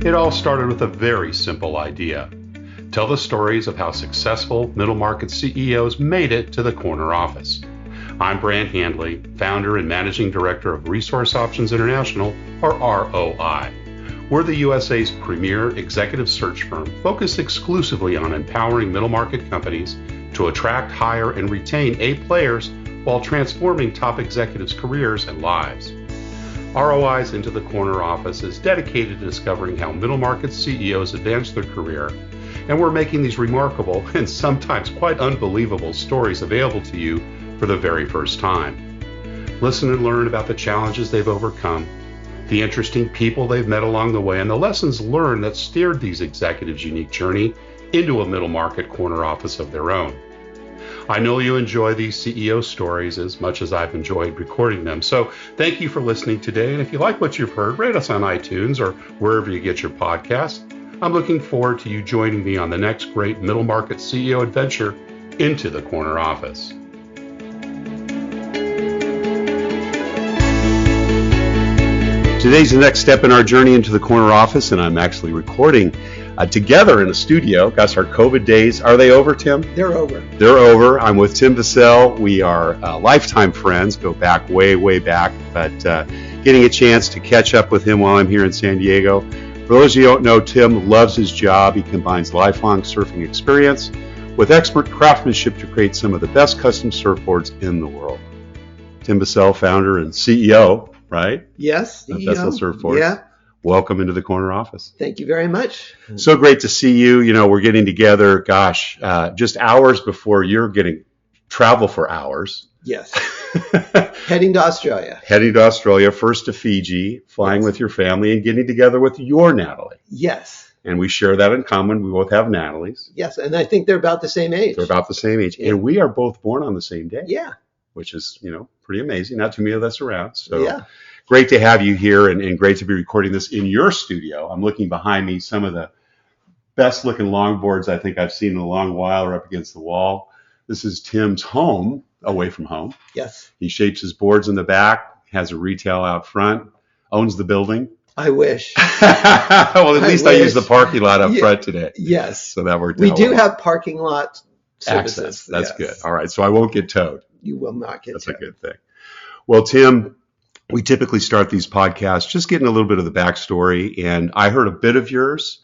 It all started with a very simple idea. Tell the stories of how successful middle market CEOs made it to the corner office. I'm Brant Handley, founder and managing director of Resource Options International, or ROI. We're the USA's premier executive search firm focused exclusively on empowering middle market companies to attract, hire, and retain A players while transforming top executives' careers and lives. ROI's Into the Corner office is dedicated to discovering how middle market CEOs advance their career, and we're making these remarkable and sometimes quite unbelievable stories available to you for the very first time. Listen and learn about the challenges they've overcome, the interesting people they've met along the way, and the lessons learned that steered these executives' unique journey into a middle market corner office of their own. I know you enjoy these CEO stories as much as I've enjoyed recording them, so thank you for listening today. And if you like what you've heard, rate us on iTunes or wherever you get your podcasts. I'm looking forward to you joining me on the next great middle market CEO adventure into the corner office. Today's the next step in our journey into the corner office, and I'm actually recording together in a studio. Gosh, our COVID days, are they over, Tim? They're over. They're over. I'm with Tim Bessell. We are lifetime friends, go back way, way back, but getting a chance to catch up with him while I'm here in San Diego. For those of you who don't know, Tim loves his job. He combines lifelong surfing experience with expert craftsmanship to create some of the best custom surfboards in the world. Tim Bessell, founder and CEO, right? Yes, CEO. Bessell Surfboards. Yeah. Welcome into the corner office. Thank you very much. So great to see you. You know, we're getting together, just hours before you're getting travel for hours. Yes. Heading to Australia. Heading to Australia, first to Fiji, flying with your family and getting together with your Natalie. Yes. And we share that in common. We both have Natalies. Yes, and I think they're about the same age. They're about the same age. Yeah. And we are both born on the same day. Yeah. Which is, pretty amazing. Not too many of us around. So yeah. Great to have you here and great to be recording this in your studio. I'm looking behind me, some of the best looking longboards I think I've seen in a long while are up against the wall. This is Tim's home, away from home. Yes. He shapes his boards in the back, has a retail out front, owns the building. I wish. Well, at least I used the parking lot up front today. Yes. So that worked out. We do have parking lot services. Access. That's good. All right. So I won't get towed. You will not get towed. That's a good thing. Well, Tim, we typically start these podcasts just getting a little bit of the backstory. And I heard a bit of yours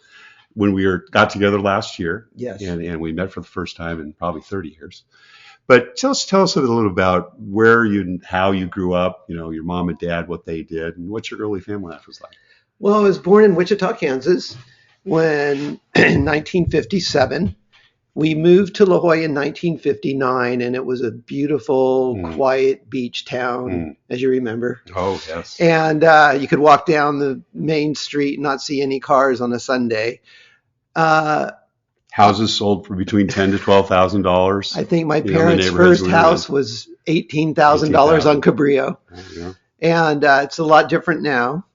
when we got together last year. Yes. And we met for the first time in probably 30 years. But tell us a little about how you grew up, your mom and dad, what they did, and what your early family life was like. Well, I was born in Wichita, Kansas, when in 1957. We moved to La Jolla in 1959, and it was a beautiful, quiet beach town, as you remember. Oh, yes. And you could walk down the main street and not see any cars on a Sunday. Houses sold for between $10,000 to $12,000. I think my parents' first house was $18,000 on Cabrillo. Yeah. And it's a lot different now.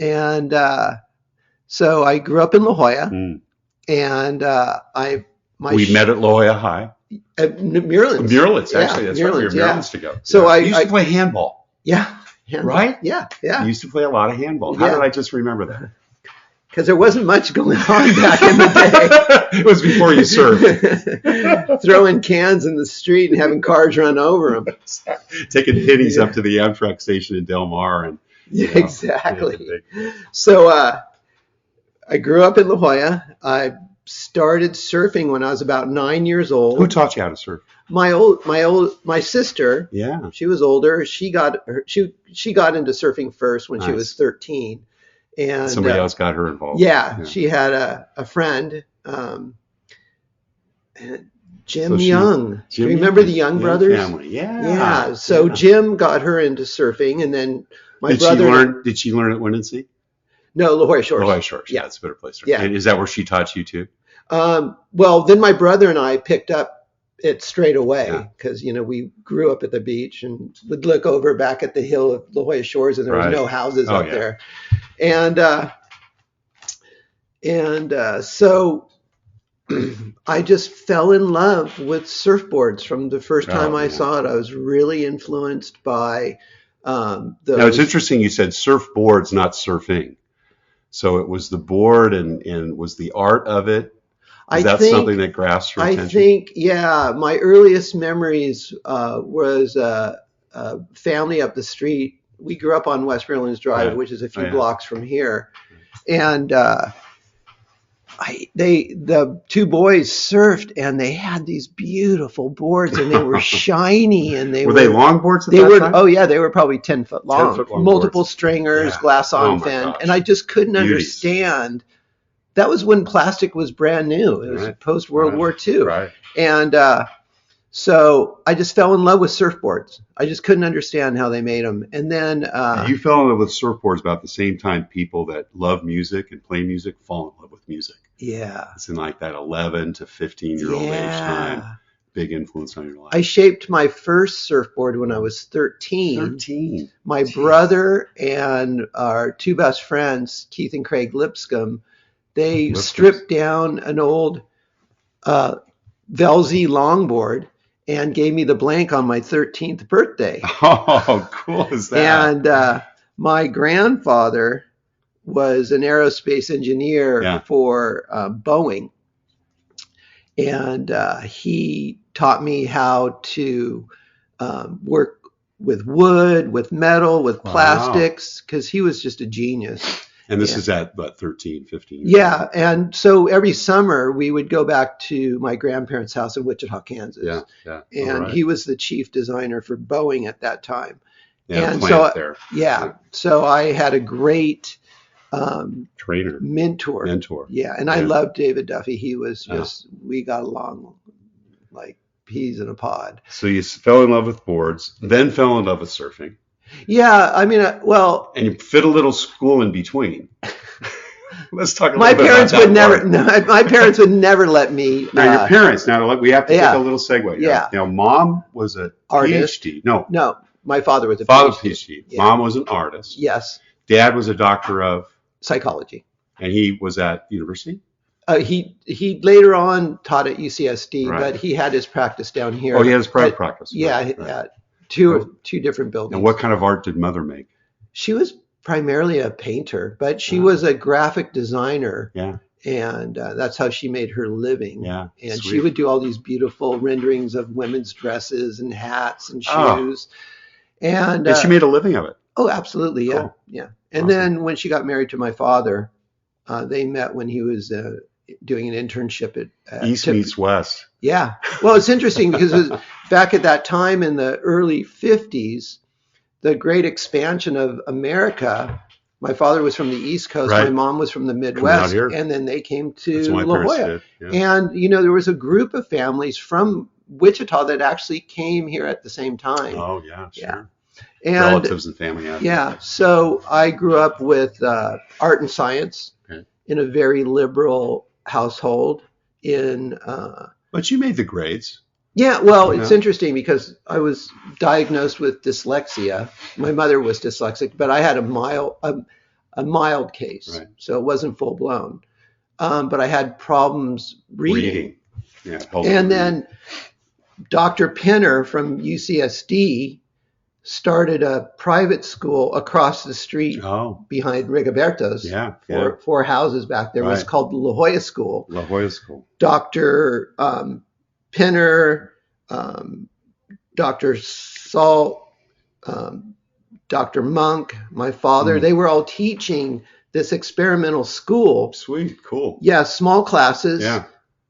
And so I grew up in La Jolla, and we met at La Jolla High. At Muirlands. Muirlands, actually. Yeah, that's right. We were Muirlands to go. So I used to play handball. Yeah. Handball. Right? Yeah. You used to play a lot of handball. How did I just remember that? Because there wasn't much going on back in the day. It was before you surfed. Throwing cans in the street and having cars run over them. Taking pennies up to the Amtrak station in Del Mar. And, exactly. So I grew up in La Jolla. I started surfing when I was about 9 years old. Who taught you how to surf? My sister. Yeah. She was older. She got into surfing first when she was 13. And somebody else got her involved. Yeah. She had a friend, Jim Young. Do you remember the Young brothers? Family. Yeah. Yeah. So Jim got her into surfing, and then my brother. Did she learn at Windansea? No, La Jolla Shores. La Jolla Shores. Yeah, that's a better place. Yeah. And is that where she taught you too? Well, then my brother and I picked up it straight away because, we grew up at the beach and would look over back at the hill of La Jolla Shores, and there was no houses up there. And so I just fell in love with surfboards from the first time I saw it. I was really influenced by Now, it's interesting you said surfboards, not surfing. So it was the board and was the art of it. Is that something that grasped your attention? I think, yeah, my earliest memories was a family up the street. We grew up on West Maryland's Drive, which is a few blocks from here. And the two boys surfed, and they had these beautiful boards, and they were shiny, and were they long boards at that time? Oh yeah, they were probably 10 foot long, 10 foot long multiple boards. Stringers, glass on fin, and I just couldn't understand. That was when plastic was brand new. It was post World War II, and so I just fell in love with surfboards. I just couldn't understand how they made them. And then you fell in love with surfboards about the same time people that love music and play music fall in love with music. Yeah. It's in like that 11 to 15-year-old age time. Big influence on your life. I shaped my first surfboard when I was 13. My brother and our two best friends, Keith and Craig Lipscomb, they stripped down an old Velzy longboard and gave me the blank on my 13th birthday. Oh, cool is that? And my grandfather was an aerospace engineer for Boeing. And he taught me how to work with wood, with metal, with plastics, because he was just a genius. And this is at, what, 13, 15? Yeah. And so every summer we would go back to my grandparents' house in Wichita, Kansas. And he was the chief designer for Boeing at that time. And so, so I had a great trainer, mentor. And I loved David Duffy. He was just, we got along like peas in a pod. So you fell in love with boards, then fell in love with surfing. Yeah, I mean, well, and you fit a little school in between. Let's talk a little bit about that. My parents would never let me. Now, your parents. Now, we have to take a little segue. Yeah. Now, mom was an artist. PhD. No, my father was a PhD. Yeah. Mom was an artist. Yes. Dad was a doctor of psychology. And he was at university? He later on taught at UCSD, but he had his practice down here. Oh, he had his private practice. Yeah, at two different buildings. And what kind of art did mother make? She was primarily a painter, but she was a graphic designer. Yeah. And that's how she made her living. Yeah. And she would do all these beautiful renderings of women's dresses and hats and shoes. And she made a living of it. Oh, absolutely. Yeah. Cool. Yeah. And then when she got married to my father, they met when he was doing an internship at East meets West. Yeah. Well, it's interesting because it was back at that time in the early 50s, the great expansion of America. My father was from the East Coast. My mom was from the Midwest. And then they came to La Jolla. Yeah. And, there was a group of families from Wichita that actually came here at the same time. Oh, yeah, sure. Yeah. And, relatives and family. Yeah. So I grew up with art and science in a very liberal household. But you made the grades. Yeah. Well, it's interesting because I was diagnosed with dyslexia. My mother was dyslexic, but I had a mild case, so it wasn't full blown. But I had problems reading. Yeah. And then Dr. Penner from UCSD started a private school across the street behind Rigoberto's. Four houses back there. It was called the La Jolla School. La Jolla School. Dr. Penner, Dr. Salt, Dr. Monk, my father, they were all teaching this experimental school. Sweet, cool. Yeah, small classes. Yeah.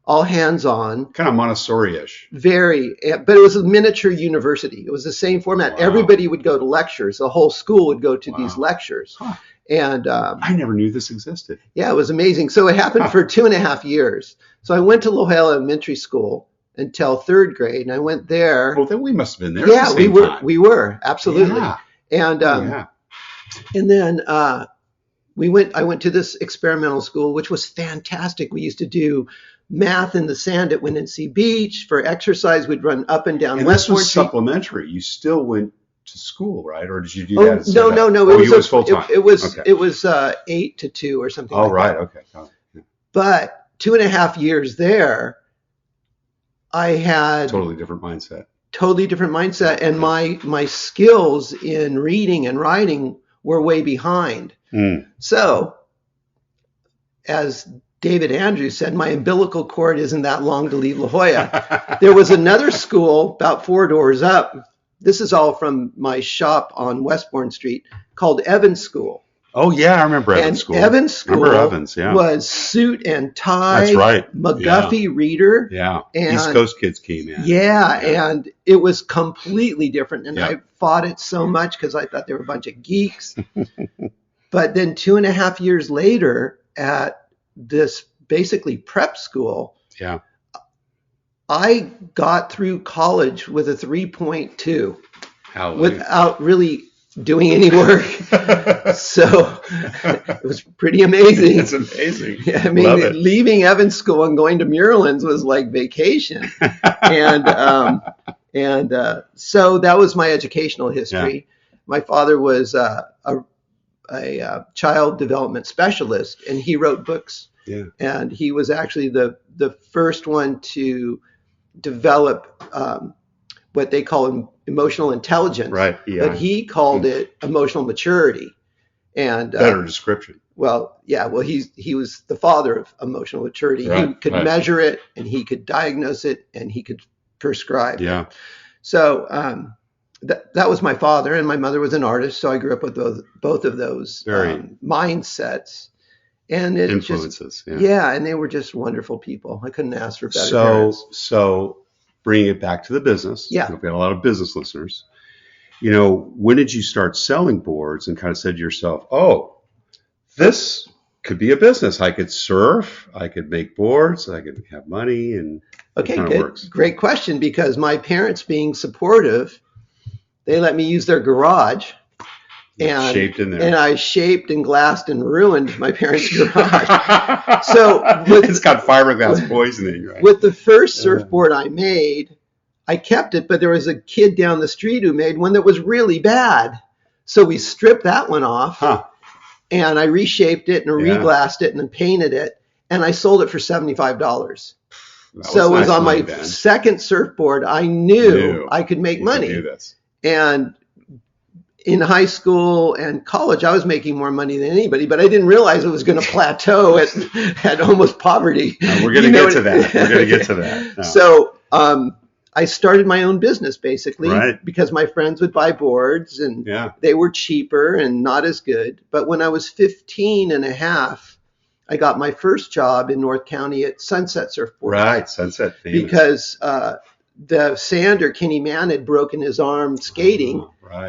All hands-on. Kind of Montessori-ish. Very, but it was a miniature university. It was the same format. Wow. Everybody would go to lectures. The whole school would go to these lectures. Huh. And I never knew this existed. Yeah, it was amazing. So it happened for 2.5 years. So I went to La Jolla Elementary School until 3rd grade, and I went there. Well, then we must have been there. Yeah, we were absolutely. Yeah. And and then I went to this experimental school, which was fantastic. We used to do math in the sand at Windansea Beach. For exercise, we'd run up and down. And this was supplementary. You still went to school, right? Or did you do that? No. It was full time. It was 8 to 2 or something. Oh, right. Okay. Yeah. But 2.5 years there, I had totally different mindset. And my skills in reading and writing were way behind. So as David Andrews said, my umbilical cord isn't that long to leave La Jolla. There was another school about 4 doors up. This is all from my shop on Westbourne Street called Evans School. Oh, yeah, I remember Evans School. Evans School yeah. was suit and tie. That's right. McGuffey reader. Yeah. And, East Coast kids came in. Yeah, and it was completely different. And Yeah. I fought it so much because I thought they were a bunch of geeks. But then 2.5 years later at this basically prep school, yeah, I got through college with a 3.2 without really doing any work. So it was pretty amazing. It's amazing. I mean, leaving Evans School and going to Muirlands was like vacation. and so that was my educational history. Yeah. My father was a child development specialist, and he wrote books. Yeah. And he was actually the first one to develop what they call emotional intelligence. Right. Yeah. But he called it emotional maturity. And better description. Well, yeah. Well, he was the father of emotional maturity. Right. He could measure it, and he could diagnose it, and he could prescribe. Yeah. So that was my father, and my mother was an artist. So I grew up with both of those mindsets. And it influences. And they were just wonderful people. I couldn't ask for better parents. So bringing it back to the business. Yeah. We've got a lot of business listeners. When did you start selling boards and kind of said to yourself, oh, this could be a business. I could surf, I could make boards, I could have money, and okay, good. Great question, because my parents being supportive, they let me use their garage. And shaped in there. And I shaped and glassed and ruined my parents' garage. So it's got fiberglass poisoning, right? With the first surfboard I made, I kept it, but there was a kid down the street who made one that was really bad. So we stripped that one off, and I reshaped it and reglassed it and then painted it, and I sold it for $75. So it was on my second surfboard. I knew I could make money. Do this. And in high school and college, I was making more money than anybody, but I didn't realize it was going to plateau at almost poverty. We're going to get to that. We're going to get to that. No. So I started my own business basically because my friends would buy boards and they were cheaper and not as good. But when I was 15 and a half, I got my first job in North County at Sunset Surfboards. Right, Sunset. Famous. Because the sander, Kenny Mann, had broken his arm skating.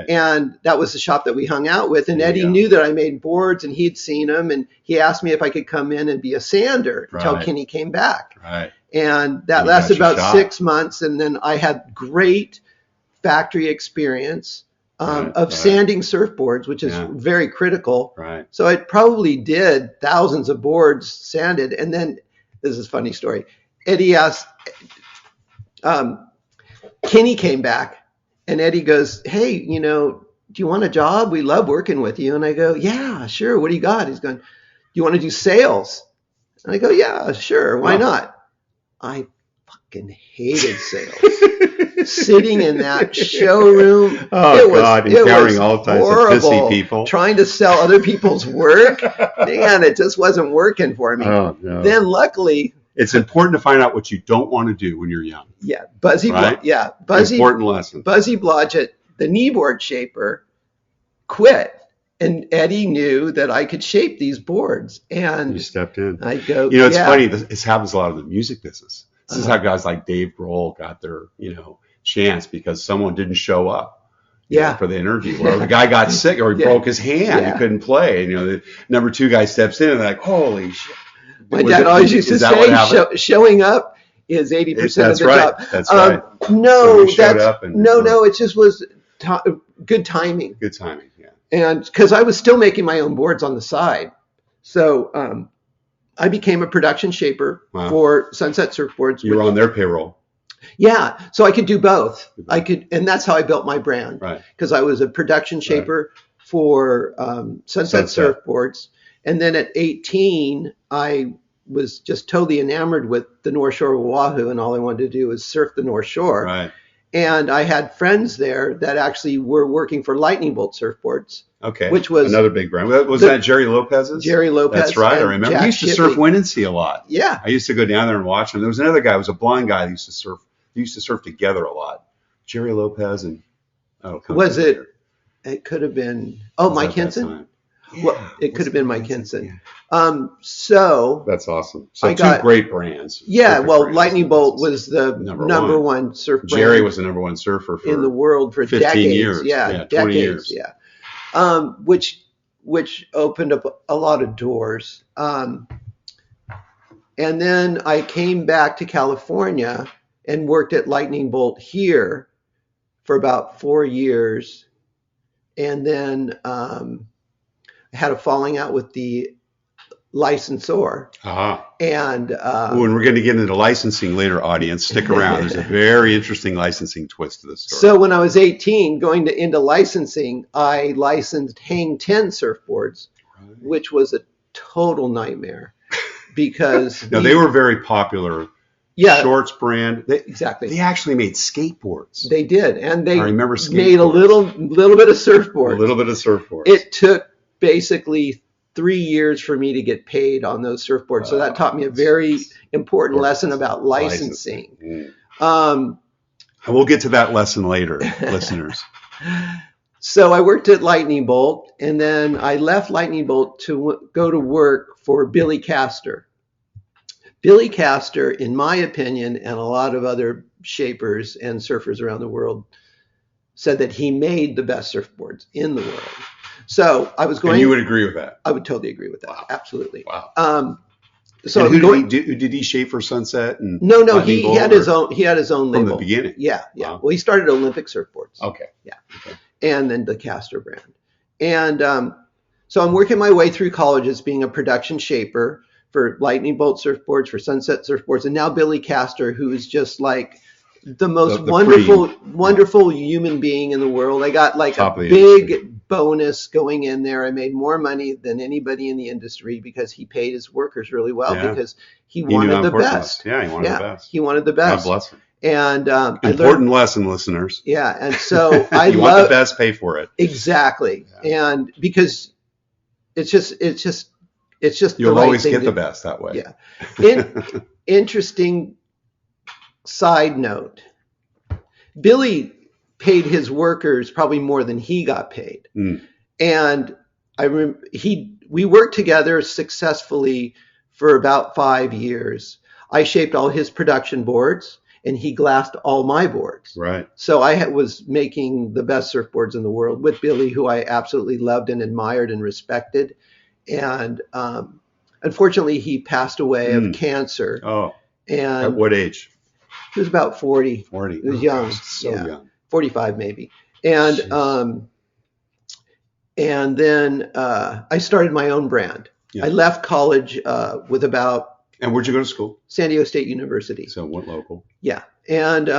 And that was the shop that we hung out with. And Eddie knew that I made boards, and he'd seen them. And he asked me if I could come in and be a sander until Kenny came back. And that lasted about 6 months. And then I had great factory experience of sanding surfboards, which is very critical. So I probably did thousands of boards sanded. And then, this is a funny story. Eddie asked, Kenny came back. And Eddie goes, hey, do you want a job? We love working with you. And I go, yeah, sure. What do you got? He's going, do you want to do sales? And I go, yeah, sure. Why not? I fucking hated sales. Sitting in that showroom. Encountering all types of pissy people. Trying to sell other people's work. Man, it just wasn't working for me. Oh, no. Then luckily... It's important to find out what you don't want to do when you're young. Yeah, Buzzy. Important lesson. Buzzy Blodgett, the kneeboard shaper, quit, and Eddie knew that I could shape these boards, and you stepped in. I go. It's funny. This happens a lot in the music business. This is how guys like Dave Grohl got their chance, because someone didn't show up. For the interview, or the guy got sick, or he broke his hand, he couldn't play. And the number 2 guy steps in, and they're like, holy shit. My dad always used to say, showing up is 80% of the job. That's right. No, it just was good timing. Good timing, yeah. And because I was still making my own boards on the side. So I became a production shaper for Sunset Surfboards. You were on their payroll. Yeah, so I could do both. And that's how I built my brand. Right. Because I was a production shaper for Sunset Surfboards. And then at 18, I was just totally enamored with the North Shore of Oahu, and all I wanted to do was surf the North Shore. And I had friends there that actually were working for Lightning Bolt Surfboards. Okay. Which was another big brand. Was that Jerry Lopez's? Jerry Lopez. That's right. I remember. Jack He used to Shipley. surf Windansea a lot. Yeah. I used to go down there and watch him. There was another guy who was a blind guy that used to surf. They used to surf together a lot. Jerry Lopez and was it? It could have been. Oh, Mike Henson. Yeah. Well, it could have been Mike Henson. Yeah. So that's awesome. So two great brands. Yeah. Well, brands. Lightning Bolt was the number one surf brand. Jerry was the number one surfer in the world for 15 decades. years. Yeah, decades. 20 years. Yeah. Which opened up a lot of doors. And then I came back to California and worked at Lightning Bolt here for about 4 years. And then I had a falling out with the licensor. And when we're going to get into licensing later, audience, stick around. There's a very interesting licensing twist to this story. So when I was 18, going into licensing, I licensed Hang 10 surfboards, which was a total nightmare because they were very popular. Yeah, Shorts brand. Exactly. They actually made skateboards. They did, and they I remember made a little bit of surfboards. A little bit of surfboards. It took basically 3 years for me to get paid on those surfboards, so that taught me a very important lesson about licensing. And we'll get to that lesson later, listeners. So I worked at Lightning Bolt, and then I left Lightning Bolt to go to work for Billy Castor. Billy Castor, in my opinion, and a lot of other shapers and surfers around the world, said that he made the best surfboards in the world. So I was going. And you would agree with that? I would totally agree with that. Wow. Absolutely. Wow. So and did he shape for Sunset? And no, he had his own. He had his own label from the beginning. Yeah. Wow. Well, he started Olympic Surfboards. Okay. Yeah. Okay. And then the Castor brand. And so I'm working my way through college as being a production shaper for Lightning Bolt Surfboards, for Sunset Surfboards, and now Billy Castor, who is just like the most wonderful human being in the world. I got like a big bonus going in there. I made more money than anybody in the industry because he paid his workers really well because he wanted the best. Yeah, he wanted the best. He wanted the best. God bless him. And important lesson, listeners. Yeah, and so I you want the best, pay for it. Exactly, and because it's just you'll always get the best that way. Yeah. Interesting side note: Billy paid his workers probably more than he got paid, and we worked together successfully for about 5 years. I shaped all his production boards, and he glassed all my boards. Right. So I was making the best surfboards in the world with Billy, who I absolutely loved and admired and respected. And unfortunately, he passed away of cancer. Oh. And at what age? He was about 40. 40. He was young. Gosh, so young. 45 maybe. And then I started my own brand. Yeah. I left college with about. And where'd you go to school? San Diego State University. So went local. Yeah. And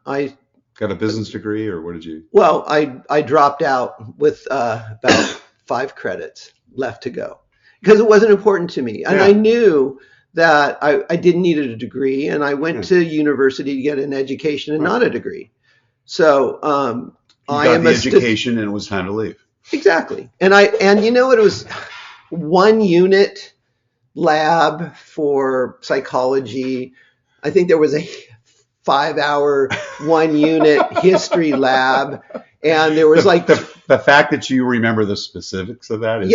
I got a business degree, or what did you? Well, I dropped out with about 5 credits left to go because it wasn't important to me. And I knew that I didn't need a degree, and I went to university to get an education and not a degree. So you got the education and it was time to leave. Exactly. And you know what? It was 1 unit lab for psychology. I think there was a 5-hour 1 unit history lab, and there was like the fact that you remember the specifics of that is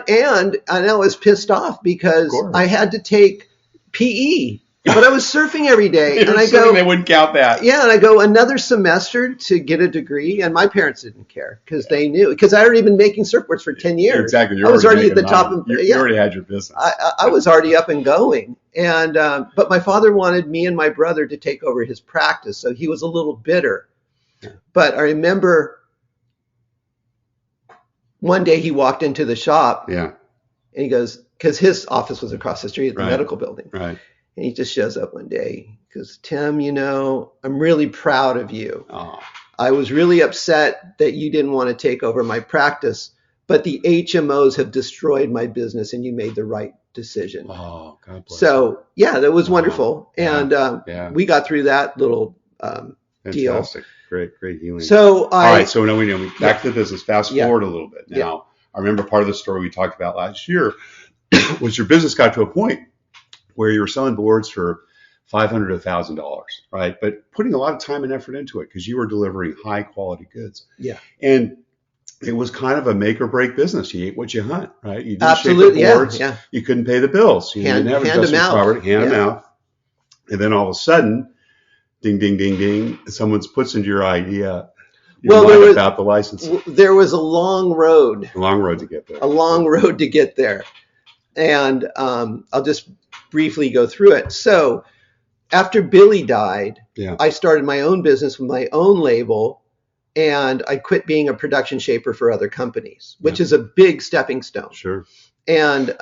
and I was pissed off because I had to take PE, but I was surfing every day, and I go, they wouldn't count that. Yeah, and I go another semester to get a degree, and my parents didn't care because they knew, because I had already been making surfboards for 10 years. Exactly. I was already at the top of. You already had your business. I was already up and going, and but my father wanted me and my brother to take over his practice, so he was a little bitter. But I remember one day he walked into the shop. Yeah. And he goes, because his office was across the street at the medical building. Right. And he just shows up one day. He goes, Tim, I'm really proud of you. Oh. I was really upset that you didn't want to take over my practice, but the HMOs have destroyed my business and you made the right decision. Oh, God bless. So, yeah, that was wonderful. And we got through that little deal. Fantastic. Great healing. So All right. So now we know. Back to the business. Fast Yeah. forward a little bit. Now, Yeah. I remember part of the story we talked about last year was your business got to a point where you were selling boards for $500 to $1,000, right? But putting a lot of time and effort into it because you were delivering high quality goods. Yeah. And it was kind of a make or break business. You ate what you hunt, right? You didn't Absolutely. shape the boards. Yeah. You couldn't pay the bills. You didn't have hand to mouth. property, hand to mouth. And then all of a sudden, ding, ding, ding, ding, someone puts into your idea about the licensing. There was a long road. A long road to get there. A long road to get there. And I'll just briefly go through it. So after Billy died, I started my own business with my own label, and I quit being a production shaper for other companies, which is a big stepping stone. Sure. And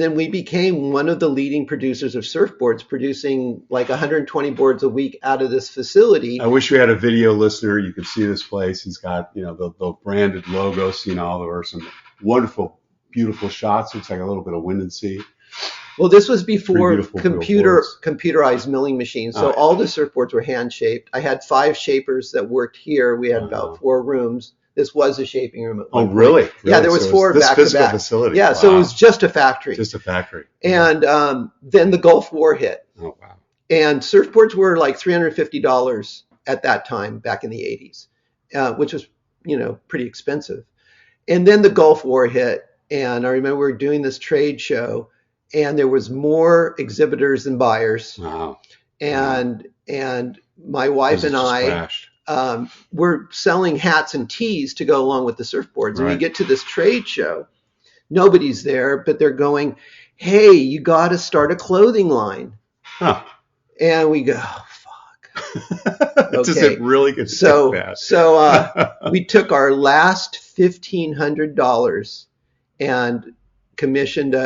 then we became one of the leading producers of surfboards, producing like 120 boards a week out of this facility. I wish we had a video listener. You could see this place. He's got, the branded logos, there are some wonderful, beautiful shots. Looks like a little bit of Windansea. Well, this was before computerized milling machines. So all the surfboards were hand shaped. I had 5 shapers that worked here. We had about 4 rooms. This was a shaping room. Oh, really? Yeah, there was 4 back to back. Facility. Yeah, so it was just a factory. Just a factory. And then the Gulf War hit. Oh, wow. And surfboards were like $350 at that time, back in the 80s, which was, pretty expensive. And then the Gulf War hit, and I remember we were doing this trade show, and there was more exhibitors than buyers. Wow. And my wife and I were selling hats and tees to go along with the surfboards. And we get to this trade show. Nobody's there, but they're going, hey, you got to start a clothing line. Huh. And we go, oh, fuck. Okay. Does it really get so bad? So we took our last $1,500 and commissioned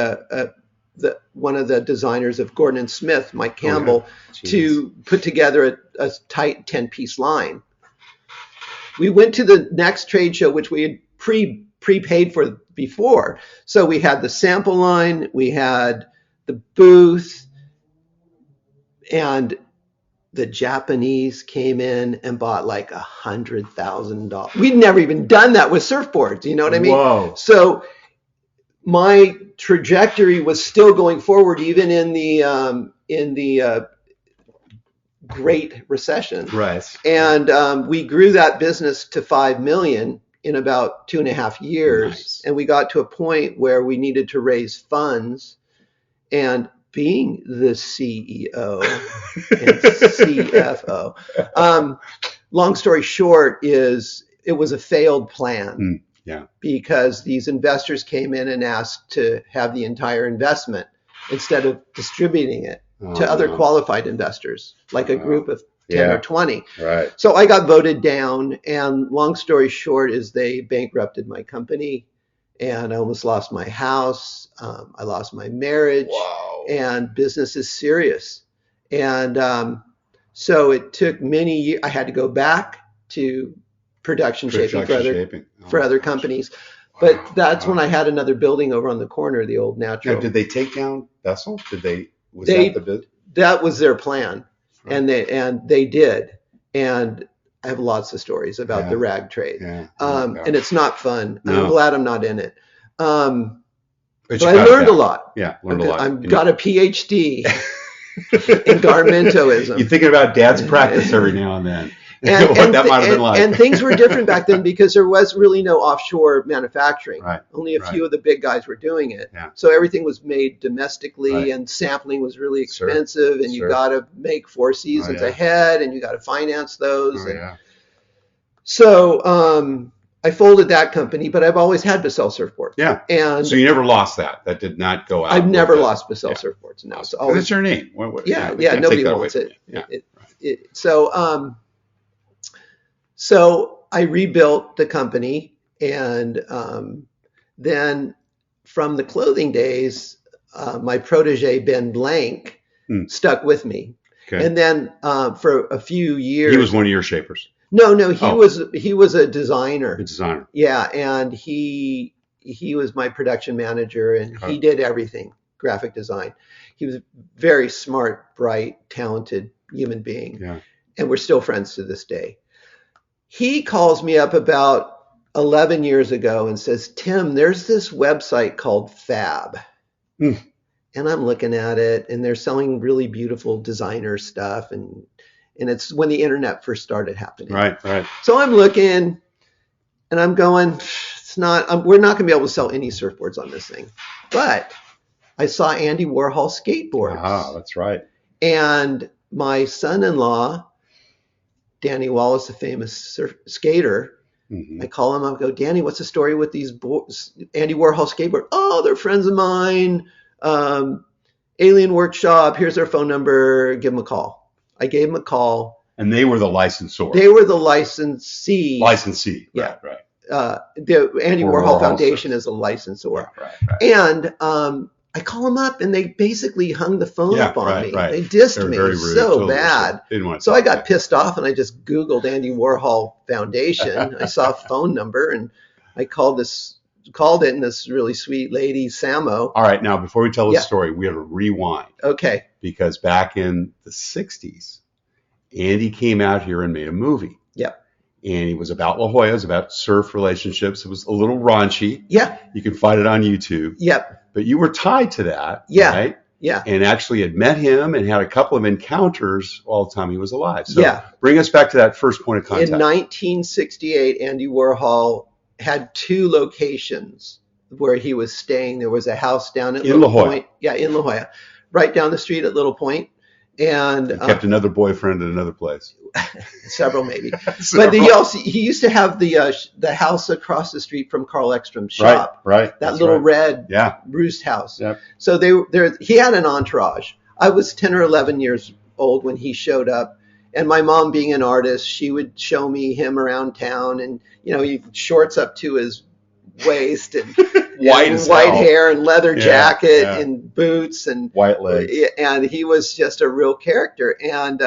one of the designers of Gordon and Smith, Mike Campbell, to put together a tight 10-piece line. We went to the next trade show, which we had prepaid for before. So we had the sample line, we had the booth, and the Japanese came in and bought like $100,000. We'd never even done that with surfboards. You know what I mean? Whoa. So my trajectory was still going forward, even in the Great Recession. Right. And we grew that business to $5 million in about 2.5 years. Nice. And we got to a point where we needed to raise funds. And being the CEO and CFO, long story short is it was a failed plan. Yeah. Because these investors came in and asked to have the entire investment instead of distributing it to other qualified investors, like a group of 10 or 20. Right. So I got voted down, and long story short is they bankrupted my company, and I almost lost my house. I lost my marriage. Wow. And business is serious. And so it took many years. I had to go back to production shaping for other companies. But that's when I had another building over on the corner, the old Natural. Now, did they take down Bessell? That was their plan. Right. And they did. And I have lots of stories about the rag trade. Yeah. And it's not fun. No. I'm glad I'm not in it. But I learned a lot. Yeah, learned a lot. I've got a PhD in garmentoism. You're thinking about Dad's practice every now and then. What that might have been like. And things were different back then because there was really no offshore manufacturing. Right. Only a few of the big guys were doing it. Yeah. So everything was made domestically, and sampling was really expensive, and you got to make 4 seasons ahead, and you got to finance those. So I folded that company, but I've always had Bessell Surfboards. Yeah. And so you never lost that. That did not go out. I've never lost Bessell Surfboards. No. So always, that's your name. Nobody wants it. So I rebuilt the company, and then from the clothing days, my protege, Ben Blank, stuck with me. Okay. And then for a few years. He was one of your shapers. No, he was a designer. A designer. Yeah, and he was my production manager, and he did everything, graphic design. He was a very smart, bright, talented human being. Yeah. and we're still friends to this day. He calls me up about 11 years ago and says, Tim, there's this website called Fab. And I'm looking at it, and they're selling really beautiful designer stuff. And it's when the internet first started happening. Right. So I'm looking, and I'm going, we're not going to be able to sell any surfboards on this thing. But I saw Andy Warhol skateboards. Ah, that's right. And my son-in-law, Danny Wallace, a famous skater, I call him up, I go, Danny, what's the story with these Andy Warhol skateboards? Oh, they're friends of mine. Alien Workshop, here's their phone number, give them a call. I gave him a call. And they were the licensor. They were the licensee. Yeah. Right. The Andy Warhol Foundation is a licensor. Right. And I call them up, and they basically hung the phone up on me. Right. They dissed me so bad. So I got pissed off, and I just Googled Andy Warhol Foundation. I saw a phone number, and I called it, and this really sweet lady, Samo. All right, now before we tell the story, we have to rewind. Okay. Because back in the 60s, Andy came out here and made a movie. Yep. And it was about La Jolla. It was about surf relationships. It was a little raunchy. Yeah. You can find it on YouTube. Yep. But you were tied to that, right? Yeah. And actually had met him and had a couple of encounters all the time he was alive. So bring us back to that first point of contact. In 1968, Andy Warhol had 2 locations where he was staying. There was a house down at Little Point. Yeah, in La Jolla. Right down the street at Little Point. And he kept another boyfriend at another place. Several maybe. But he used to have the house across the street from Carl Ekstrom's shop. Right. That little red roost house. Yep. So he had an entourage. I was 10 or 11 years old when he showed up. And my mom, being an artist, she would show me him around town, and he shorts up to his waist, and white hair and leather jacket and boots and white legs. And he was just a real character. And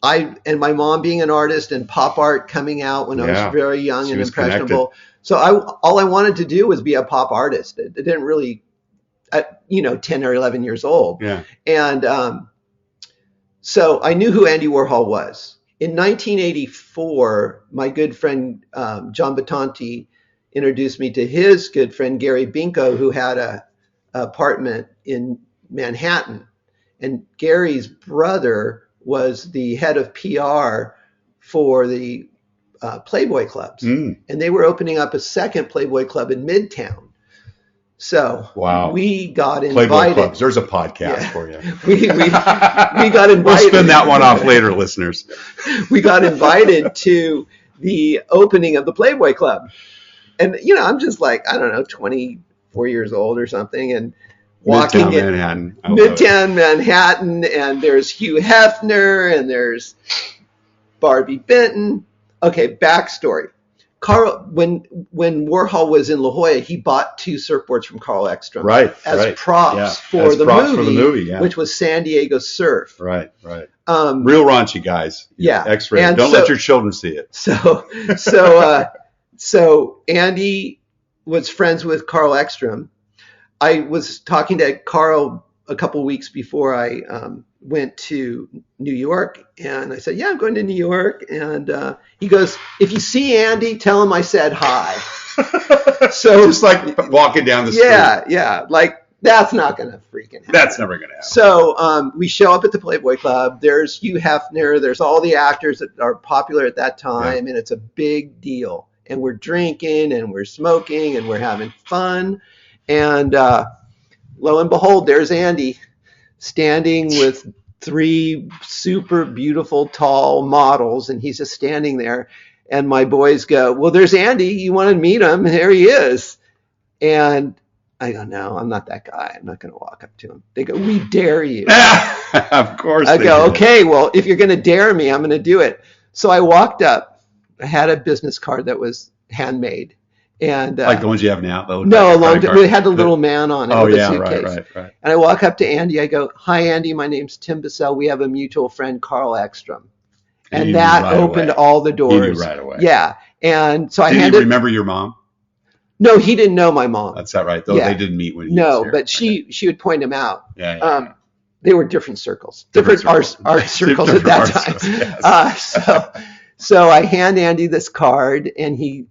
my mom, being an artist, and pop art coming out when I was very young and impressionable. Connected. So all I wanted to do was be a pop artist. It didn't really, 10 or 11 years old. Yeah. And so I knew who Andy Warhol was. In 1984, my good friend John Battanti introduced me to his good friend Gary Binko, who had a apartment in Manhattan. And Gary's brother was the head of PR for the Playboy clubs. And they were opening up a second Playboy club in Midtown. So we got invited. Playboy clubs. There's a podcast for you. We got invited. We'll spin that one off later, listeners. We got invited to the opening of the Playboy club. And, I'm just like, I don't know, 24 years old or something. And walking Midtown Manhattan. And there's Hugh Hefner and there's Barbie Benton. Okay, backstory. Carl, when Warhol was in La Jolla, he bought 2 surfboards from Carl Ekstrom as props for the movie, which was San Diego Surf. Right. Real raunchy, guys. Yeah. X-rated. Don't let your children see it. So Andy was friends with Carl Ekstrom. I was talking to Carl a couple weeks before I went to New York, and I said, I'm going to New York. And he goes, if you see Andy, tell him I said hi. So just like walking down the street. Yeah. Like, that's not going to freaking happen. That's never going to happen. So we show up at the Playboy Club. There's Hugh Hefner. There's all the actors that are popular at that time, and it's a big deal. And we're drinking, and we're smoking, and we're having fun. And lo and behold, there's Andy standing with 3 super beautiful, tall models, and he's just standing there. And my boys go, well, there's Andy. You want to meet him? And there he is. And I go, no, I'm not that guy. I'm not going to walk up to him. They go, we dare you. Of course. I go, okay, well, if you're going to dare me, I'm going to do it. So I walked up. I had a business card that was handmade. And like the ones you have now? It had the little man on it. Oh, with yeah, a suitcase. right. And I walk up to Andy. I go, hi, Andy. My name's Tim Bessell. We have a mutual friend, Carl Ekstrom. And that opened all the doors. He knew right away. Yeah. And so Did you remember your mom? No, he didn't know my mom. That's not right. Though they didn't meet when he was here. But she would point him out. Yeah. They were different circles, different art circles at that time. Yes. So I hand Andy this card, and he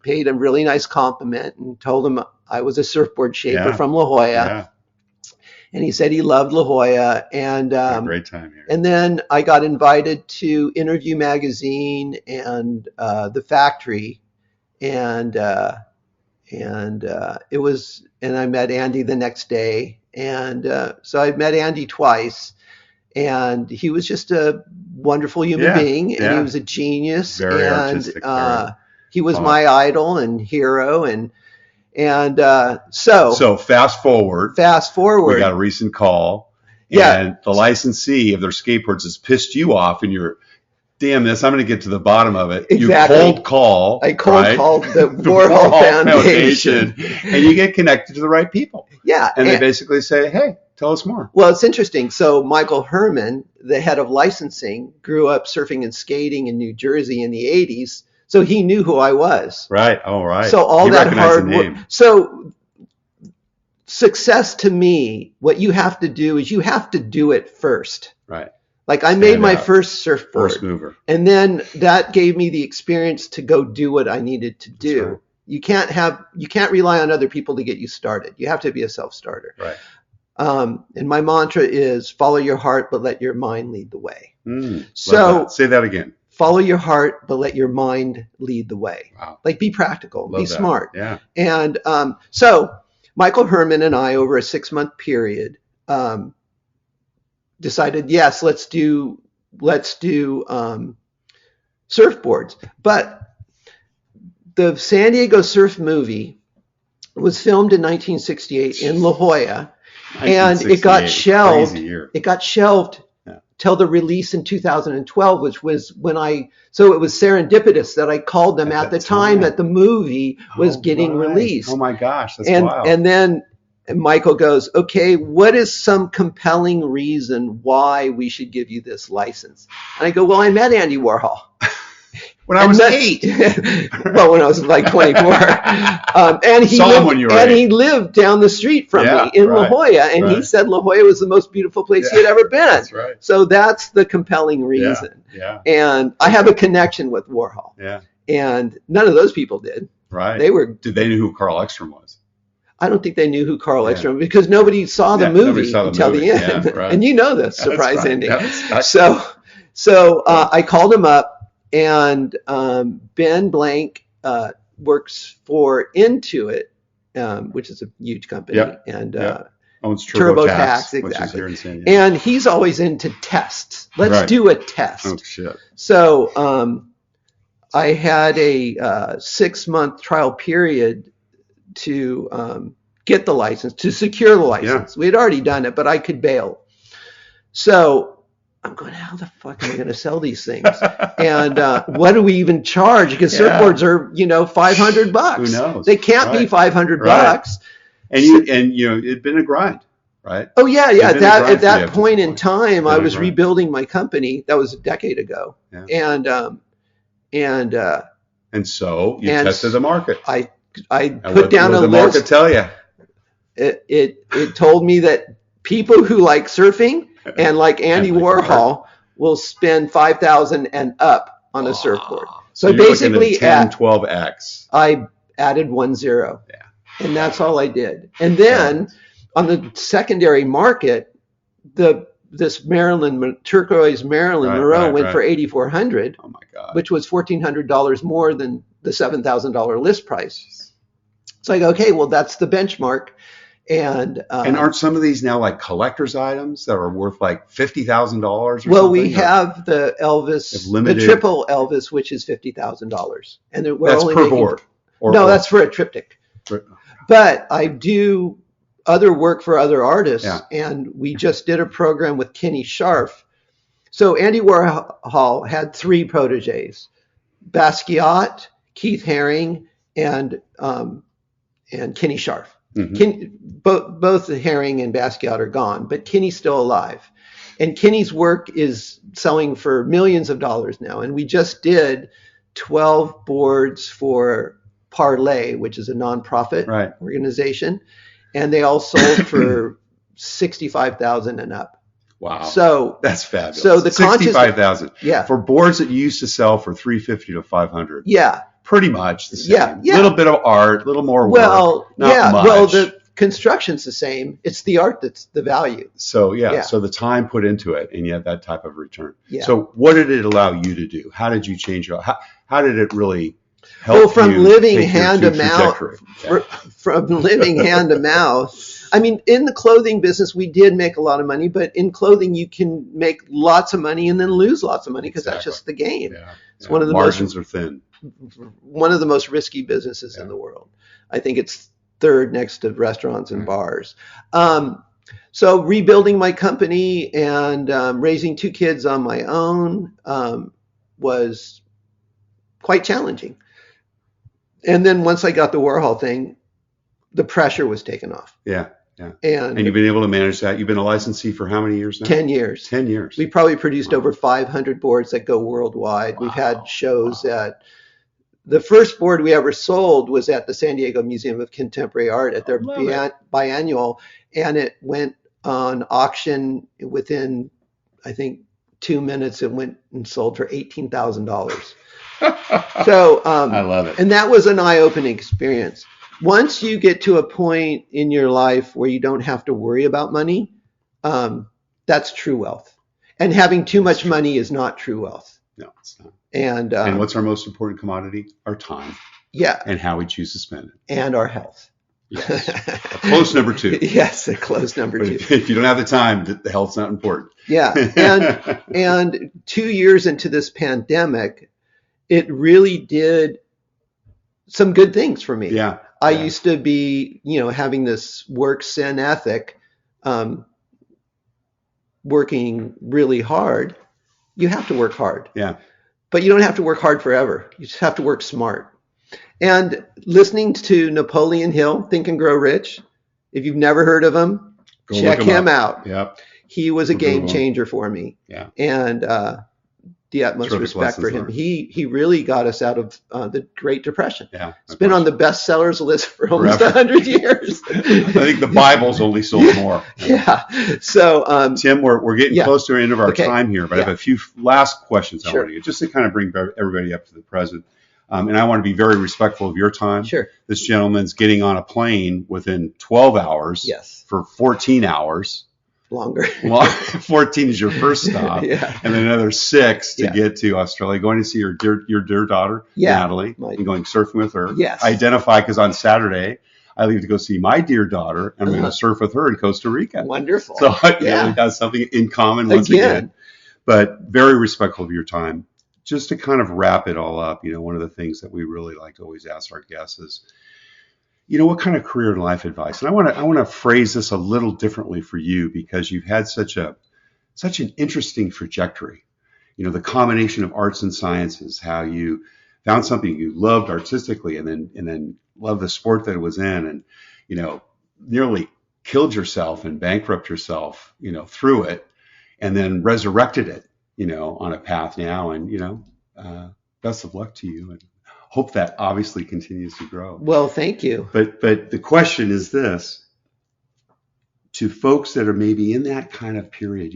paid a really nice compliment and told him I was a surfboard shaper from La Jolla. Yeah. And he said he loved La Jolla. And a great time here. And then I got invited to Interview Magazine and The Factory, and it was, and I met Andy the next day. And so I met Andy twice, and he was just a wonderful human being, and he was a genius. Very artistic. He was my idol and hero, and so fast forward, we got a recent call, and the licensee of their skateboards has pissed you off, and you're, damn this, I'm going to get to the bottom of it. Exactly. You cold call. I called the Warhol Foundation. And you get connected to the right people. Yeah. And they basically say, hey, tell us more. Well, it's interesting. So Michael Herman, the head of licensing, grew up surfing and skating in New Jersey in the 80s. So he knew who I was. Right. Oh, right. So all that hard work. So success to me, what you have to do is you have to do it first. Right. Like I made my first surfboard, first mover, and then that gave me the experience to go do what I needed to do. Right. You can't rely on other people to get you started. You have to be a self-starter. Right. And my mantra is follow your heart, but let your mind lead the way. So say that again. Follow your heart, but let your mind lead the way. Wow. Like be practical, be smart. Yeah. And so Michael Herman and I, over a 6-month period, decided, yes, let's do surfboards. But the San Diego Surf movie was filmed in 1968 in La Jolla, and it got shelved. It got shelved till the release in 2012, which was when so it was serendipitous that I called them at the time that the movie was getting released. Oh my gosh, that's wild. And then Michael goes, okay, what is some compelling reason why we should give you this license? And I go, well, I met Andy Warhol. When I was 8. Well, when I was like 24. And he lived down the street from me in La Jolla. And he said La Jolla was the most beautiful place he had ever been. That's right. So that's the compelling reason. Yeah. And I have a connection with Warhol. Yeah. And none of those people did. Right. Did they know who Carl Ekstrom was? I don't think they knew who Carl Ekstrom, because nobody saw the movie until the end. Yeah, right. And you know the surprise ending. So I called him up, and Ben Blank works for Intuit, which is a huge company, and owns TurboTax, exactly. And he's always into tests. Let's do a test. Oh shit! So I had a 6-month trial period to get the license, to secure the license. We had already done it, but I could bail. So I'm going, how the fuck am I going to sell these things? And what do we even charge? Because surfboards are, $500. Who knows? They can't be $500. And it'd been a grind, right? Oh yeah. At that point in time, I was rebuilding my company. That was a decade ago. Yeah. And so you tested the market. I put down a list. What did the market tell you? It told me that people who like surfing and like Andy Warhol will spend $5,000 and up on a surfboard. So basically, 12x. I added 1 0, and that's all I did. And then on the secondary market, this turquoise Marilyn Monroe went for $8,400. Oh my God! Which was $1,400 more than the $7,000 list price. So I go, okay, well, that's the benchmark. And aren't some of these now like collector's items that are worth like $50,000? Well, we have the Elvis, the triple Elvis, which is $50,000, and that's per board. That's for a triptych. But I do other work for other artists, and we just did a program with Kenny Scharf. So Andy Warhol had 3 proteges: Basquiat, Keith Haring, and Kenny Scharf. Mm-hmm. Both Haring and Basquiat are gone, but Kenny's still alive. And Kenny's work is selling for millions of dollars now. And we just did 12 boards for Parlay, which is a nonprofit organization. And they all sold for $65,000 and up. Wow. So that's fabulous. So the 65,000. Yeah. For boards that you used to sell for 350 to 500. Yeah. Pretty much the same. Yeah. Yeah. Little bit of art, a little more work. Not much. Well, the construction's the same. It's the art that's the value. So so the time put into it, and you have that type of return. Yeah. So what did it allow you to do? How did you change your? How did it really help? Well, from you living take hand your to mouth, trajectory? from living hand to mouth. I mean, in the clothing business, we did make a lot of money, but in clothing, you can make lots of money and then lose lots of money because that's just the game. Yeah. It's one of the margins are thin. One of the most risky businesses in the world. I think it's third next to restaurants and bars. So rebuilding my company and raising 2 kids on my own was quite challenging. And then once I got the Warhol thing, the pressure was taken off. Yeah. Yeah. And you've been able to manage that. You've been a licensee for how many years now? 10 years. 10 years. We probably produced over 500 boards that go worldwide. Wow. We've had shows at the first board we ever sold was at the San Diego Museum of Contemporary Art at their biannual, and it went on auction within, I think, 2 minutes. It went and sold for $18,000. So I love it. And that was an eye-opening experience. Once you get to a point in your life where you don't have to worry about money, that's true wealth. And having too much money is not true wealth. No, it's not. And what's our most important commodity? Our time. Yeah. And how we choose to spend it. And our health. Yes. A close number 2. Yes, a close number 2. If you don't have the time, the health's not important. Yeah. And 2 years into this pandemic, it really did some good things for me. Yeah. I used to be, having this work sin ethic, working really hard. You have to work hard. Yeah. But you don't have to work hard forever. You just have to work smart. And listening to Napoleon Hill, Think and Grow Rich, if you've never heard of him, check him out. Yep. He was a game changer for me. Yeah. And the utmost respect for him. He really got us out of the Great Depression. Yeah. It's been on the bestsellers list for almost 100 years. I think the Bible's only sold more. Yeah. So, Tim, we're getting close to the end of our time here, but I have a few last questions I want to get, just to kind of bring everybody up to the present. And I want to be very respectful of your time. Sure. This gentleman's getting on a plane within 12 hours. Yes. For 14 hours. Longer. 14 is your first stop. Yeah. And then another 6 to get to Australia. Going to see your dear daughter, Natalie, and going surfing with her. Yes. Identify, because on Saturday, I leave to go see my dear daughter, and I'm going to surf with her in Costa Rica. Wonderful. So we have something in common once again. But very respectful of your time. Just to kind of wrap it all up, one of the things that we really like to always ask our guests is, what kind of career and life advice? And I want to phrase this a little differently for you, because you've had such an interesting trajectory. The combination of arts and sciences, how you found something you loved artistically, and then loved the sport that it was in, and nearly killed yourself and bankrupt yourself, through it, and then resurrected it, on a path now, and best of luck to you, and hope that obviously continues to grow. Well, thank you. But the question is this: to folks that are maybe in that kind of period,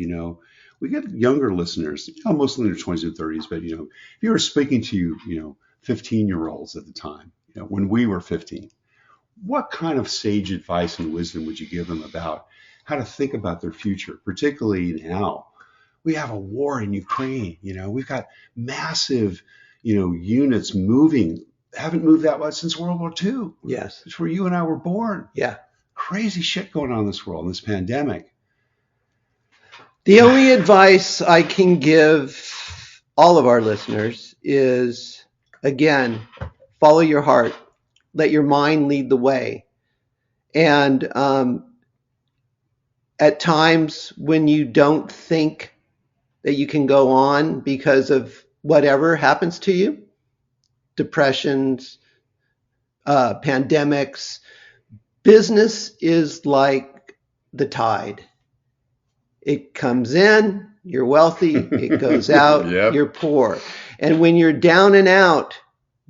we get younger listeners, mostly in their 20s and 30s, but if you were speaking to 15-year-olds at the time, when we were 15, what kind of sage advice and wisdom would you give them about how to think about their future, particularly now? We have a war in Ukraine, we've got massive, units moving, haven't moved that much since World War II. Yes. It's where you and I were born. Yeah. Crazy shit going on in this world, in this pandemic. The only advice I can give all of our listeners is, again, follow your heart. Let your mind lead the way. And at times when you don't think that you can go on because of whatever happens to you, depressions, pandemics, business is like the tide. It comes in, you're wealthy. It goes out, You're poor. And when you're down and out,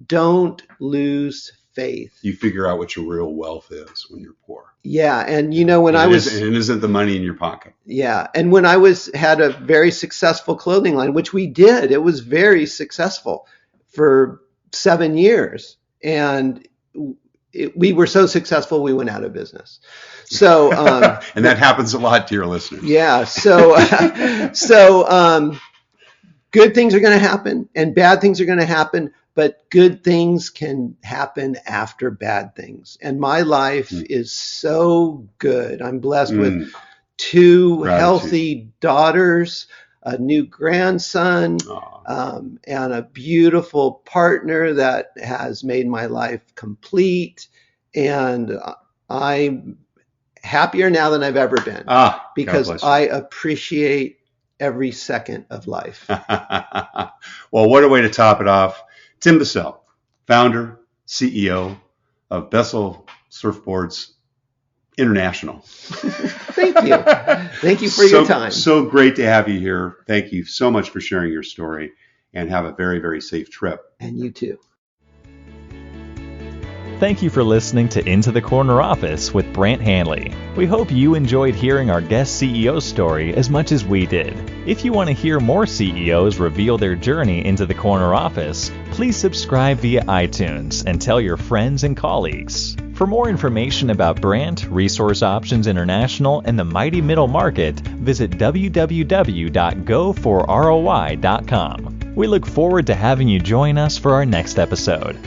don't lose faith. You figure out what your real wealth is when you're poor. Yeah, and when it isn't the money in your pocket. Yeah, and when I had a very successful clothing line, which we did, it was very successful for 7 years, and we were so successful we went out of business. So and that happens a lot to your listeners. Yeah, so good things are going to happen and bad things are going to happen, but good things can happen after bad things. And my life is so good. I'm blessed with 2 healthy daughters, a new grandson, and a beautiful partner that has made my life complete. And I'm happier now than I've ever been because I appreciate every second of life. Well, what a way to top it off. Tim Bessell, founder, CEO of Bessell Surfboards International. Thank you. Thank you for your time. So great to have you here. Thank you so much for sharing your story, and have a very, very safe trip. And you too. Thank you for listening to Into the Corner Office with Brant Hanley. We hope you enjoyed hearing our guest CEO story as much as we did. If you want to hear more CEOs reveal their journey into the corner office, please subscribe via iTunes and tell your friends and colleagues. For more information about Brant, Resource Options International, and the mighty middle market, visit www.goforroi.com. We look forward to having you join us for our next episode.